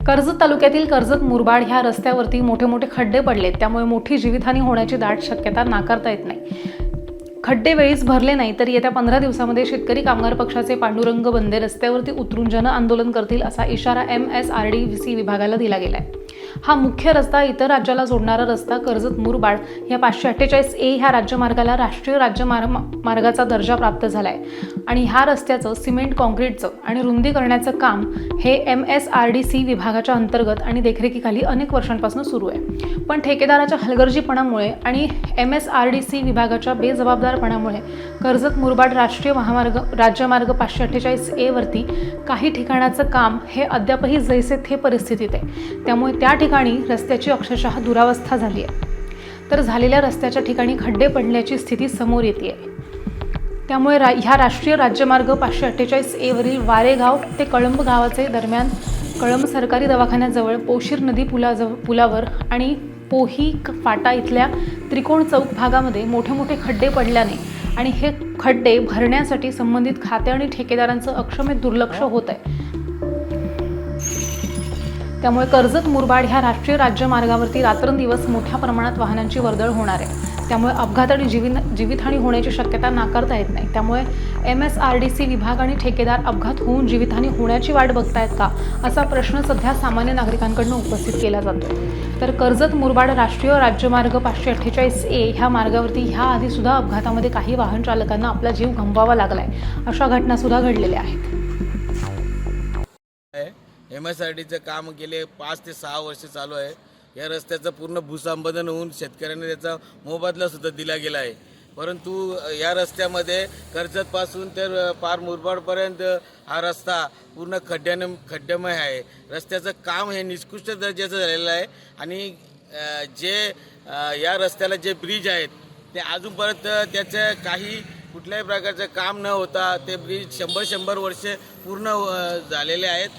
कर्जत तालुक्यातील कर्जत मुरबाड ह्या रस्त्यावरती मोठे मोठे खड्डे पडलेत, त्यामुळे मोठी जीवितहानी होण्याची दाट शक्यता नाकारता येत नाही। खड्डे वेळीच भरले नाही तर येत्या 15 दिवसांमध्ये शेतकरी कामगार पक्षाचे पांडुरंग बंदे रस्त्यावरती उतरून जन आंदोलन करतील असा इशारा MSRDC विभागाला दिला गेलाय। हा मुख्य रस्ता इतर राज्याला जोडणारा रस्ता कर्जत मुरबाड या 548A ह्या राज्यमार्गाला राष्ट्रीय राज्यमार्गाचा दर्जा प्राप्त झालाय आणि ह्या रस्त्याचं सिमेंट कॉन्क्रीटचं आणि रुंदी करण्याचं काम हे MSRDC विभागाच्या अंतर्गत आणि देखरेखीखाली अनेक वर्षांपासून सुरू आहे। पण ठेकेदाराच्या हलगर्जीपणामुळे आणि MSRDC विभागाच्या बेजबाबदारपणामुळे कर्जत मुरबाड राष्ट्रीय महामार्ग राज्यमार्ग 548A वरती काही ठिकाणाचं काम हे अद्यापही जैसे थे परिस्थितीत आहे। त्यामुळे त्या ठिकाणी रस्त्याची अक्षरशः दुरावस्था झाली आहे, तर झालेल्या रस्त्याच्या ठिकाणी खड्डे पडण्याची स्थिती समोर येते। त्यामुळे ह्या राष्ट्रीय राज्यमार्ग 548A वरील वारेगाव ते कळंब गावाचे दरम्यान कळंब सरकारी दवाखान्याजवळ पोशीर नदी पुलावर आणि पोही फाटा इथल्या त्रिकोण चौक भागामध्ये मोठे मोठे खड्डे पडल्याने आणि हे खड्डे भरण्यासाठी संबंधित खाते आणि ठेकेदारांचं अक्षम्य दुर्लक्ष होत आहे। त्यामुळे कर्जत मुरबाड ह्या राष्ट्रीय राज्यमार्गावरती रात्रंदिवस मोठ्या प्रमाणात वाहनांची वर्दळ होणार आहे। त्यामुळे अपघात आणि जीवितहानी होण्याची शक्यता नाकारता येत नाही। त्यामुळे MSRDC विभाग आणि ठेकेदार अपघात होऊन जीवितहानी होण्याची वाट बघतायत का असा प्रश्न सध्या सामान्य नागरिकांकडून उपस्थित केला जातो। तर कर्जत मुरबाड राष्ट्रीय राज्यमार्ग 548A ह्या मार्गावरती ह्या आधी सुद्धा अपघातामध्ये काही वाहन चालकांना आपला जीव गमवावा लागलाय, अशा घटना सुद्धा घडलेल्या आहेत। MSRDचं काम गेले 5 ते 6 वर्ष चालू आहे। या रस्त्याचं पूर्ण भूसंपादन होऊन शेतकऱ्यांना त्याचा मोबदला सुद्धा दिला गेला आहे, परंतु या रस्त्यामध्ये कर्जतपासून तर पार मुरबाडपर्यंत हा रस्ता पूर्ण खड्ड्यामय आहे। रस्त्याचं काम हे निकृष्ट दर्जाचं झालेलं आहे आणि जे या रस्त्याला जे ब्रिज आहेत ते अजूनपर्यंत त्याचं काही कुठल्याही प्रकारचं काम न होता ते ब्रिज 100 वर्ष पूर्ण झालेले आहेत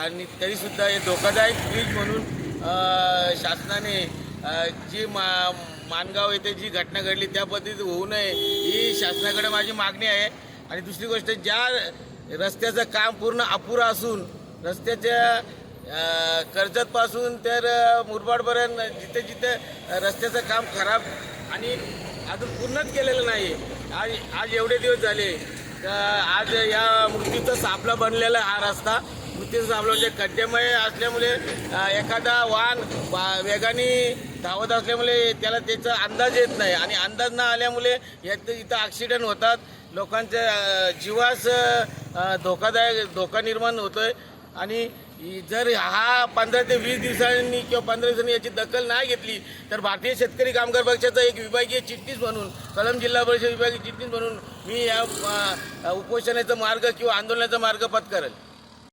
आणि तरीसुद्धा हे धोकादायक ब्रिज म्हणून शासनाने जी माणगाव येथे जी घटना घडली त्या पद्धतीत होऊ नये ही शासनाकडे माझी मागणी आहे। आणि दुसरी गोष्ट, ज्या रस्त्याचं काम पूर्ण अपुरा असून रस्त्याच्या कर्जतपासून तर मुरबाडपर्यंत जिथे जिथे रस्त्याचं काम खराब आणि अजून पूर्णच केलेलं नाही। आज एवढे दिवस झाले आज या मृत्यूचा सापळा बनलेला हा रस्ता मृत्यूचा सापळा म्हणजे खड्डेमय असल्यामुळे एखादा वाहन वेगाने धावत असल्यामुळे त्याला त्याचा अंदाज येत नाही आणि अंदाज न आल्यामुळे इथं ॲक्सिडेंट होतात, लोकांच्या जीवास धोका निर्माण होतोय। आणि जर हा 15 ते 20 दिवसांनी किंवा 15 दिवसांनी याची दखल नाही घेतली तर भारतीय शेतकरी कामगार पक्षाचा एक विभागीय चिटणीस म्हणून कळंब जिल्हा परिषद विभागीय चिटणीस म्हणून मी या उपोषणाचा मार्ग किंवा आंदोलनाचा मार्ग पत्करेल।